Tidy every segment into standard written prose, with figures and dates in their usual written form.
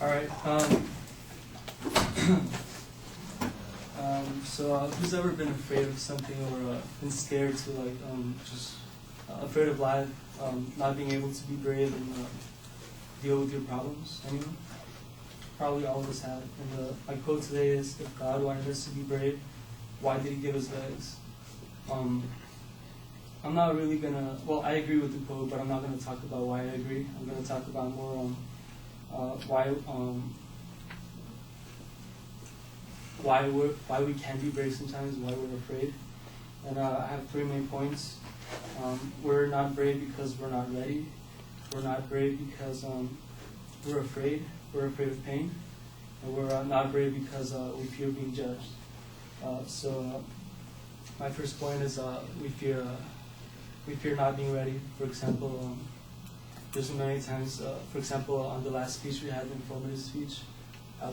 All right. Who's ever been afraid of something or been scared to just afraid of life, not being able to be brave and deal with your problems? Anyone? Probably all of us have. And my quote today is, if God wanted us to be brave, why did he give us legs? I'm not really gonna, well, I agree with the quote, but I'm not gonna talk about why I agree. I'm gonna talk about more why we can be brave sometimes, why we're afraid. And I have 3 main points. We're not brave because we're not ready. We're not brave because we're afraid. We're afraid of pain. And we're not brave because we fear being judged. My first point is we fear not being ready. For example, there's many times, for example, on the last speech we had, the informative speech, I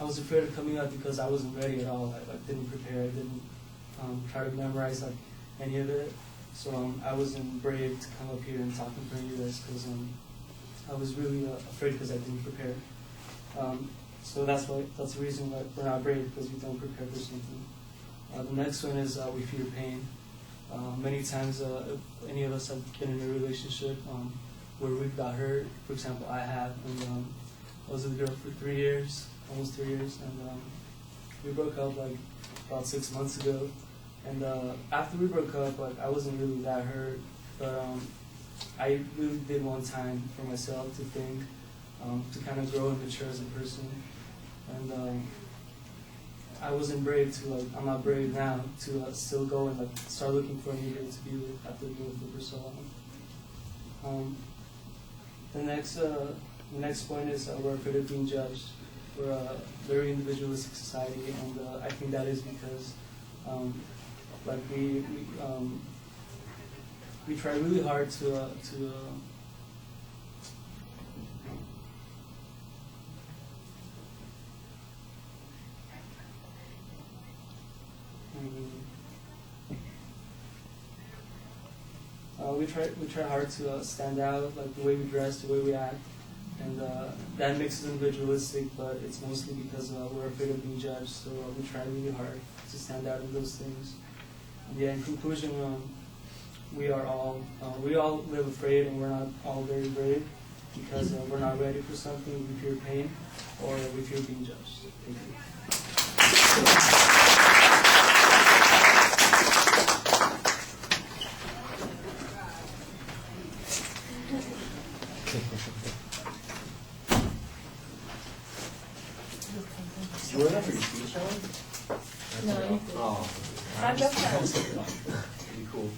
was afraid of coming out because I wasn't ready at all. I didn't prepare. I didn't try to memorize any of it. So I wasn't brave to come up here and talk in front of you guys because I was really afraid because I didn't prepare. So that's the reason why we're not brave, because we don't prepare for something. The next one is we fear pain. Many times, if any of us have been in a relationship where we've got hurt. For example, I have, and I was with a girl for 3 years, almost 3 years, and we broke up about 6 months ago. And after we broke up, I wasn't really that hurt, but I really did want time for myself to think, to kind of grow and mature as a person. And I wasn't brave to I'm not brave now to still go and start looking for a new girl to be with after being with her for so long. The next point is we're afraid of being judged. We're a very individualistic society, and I think that is because we try really hard to we try hard to stand out, like the way we dress, the way we act, and that makes us individualistic, but it's mostly because we're afraid of being judged, so we try really hard to stand out in those things. And yeah, in conclusion, we all live afraid, and we're not all very brave because we're not ready for something. We fear pain, or we fear being judged. Thank you. You were there for your speech, Ellen? No, you did. Oh. I just had. Pretty cool.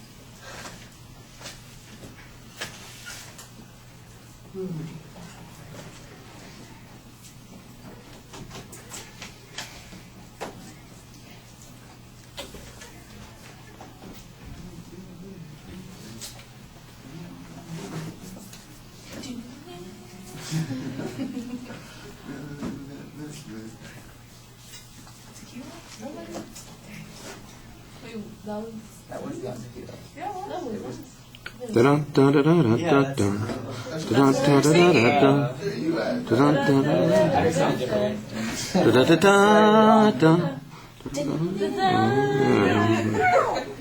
That was not tequila. Yeah, that was. Da-dun, da-da-da-da-da-dun. Da-dun, da-da-da-da-dun. Da-dun, da-da-da-da-dun.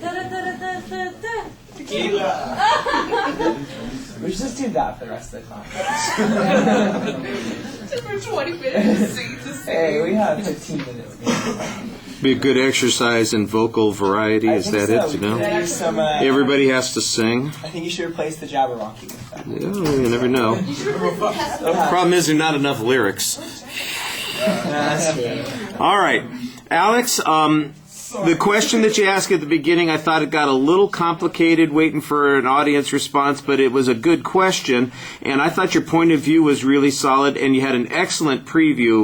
Da-da-da-da-dun. Tequila! We should just do that for the rest of the conference. Just for 20 minutes, sing to sing. Hey, we have 15 minutes. Be a good exercise in vocal variety. Is that so. it? You know, Some, everybody has to sing. I think you should replace the Jabberwocky with that. Yeah, you never know. Problem is, there are not enough lyrics. That's true. All right, Alex. The question that you asked at the beginning, I thought it got a little complicated waiting for an audience response, but it was a good question, and I thought your point of view was really solid, and you had an excellent preview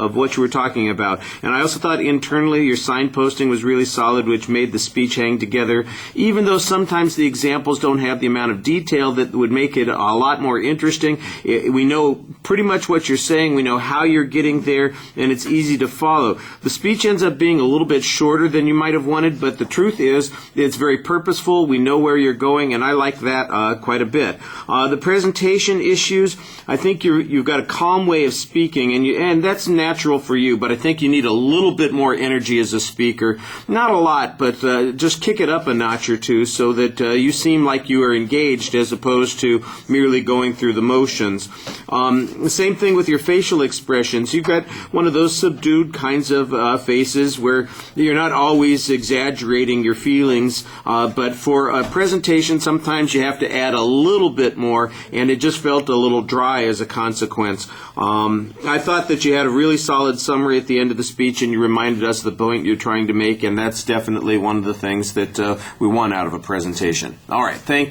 of what you were talking about. And I also thought internally your signposting was really solid, which made the speech hang together, even though sometimes the examples don't have the amount of detail that would make it a lot more interesting. We know pretty much what you're saying. We know how you're getting there, and it's easy to follow. The speech ends up being a little bit shorter than you might have wanted, but the truth is it's very purposeful. We know where you're going, and I like that quite a bit. The presentation issues, I think you've got a calm way of speaking, and that's natural for you, but I think you need a little bit more energy as a speaker. Not a lot, but just kick it up a notch or two so that you seem like you are engaged as opposed to merely going through the motions. The same thing with your facial expressions. You've got one of those subdued kinds of faces where you're not always exaggerating your feelings, but for a presentation sometimes you have to add a little bit more, and it just felt a little dry as a consequence. I thought that you had a really solid summary at the end of the speech, and you reminded us of the point you're trying to make, and that's definitely one of the things that we want out of a presentation. All right, thank you.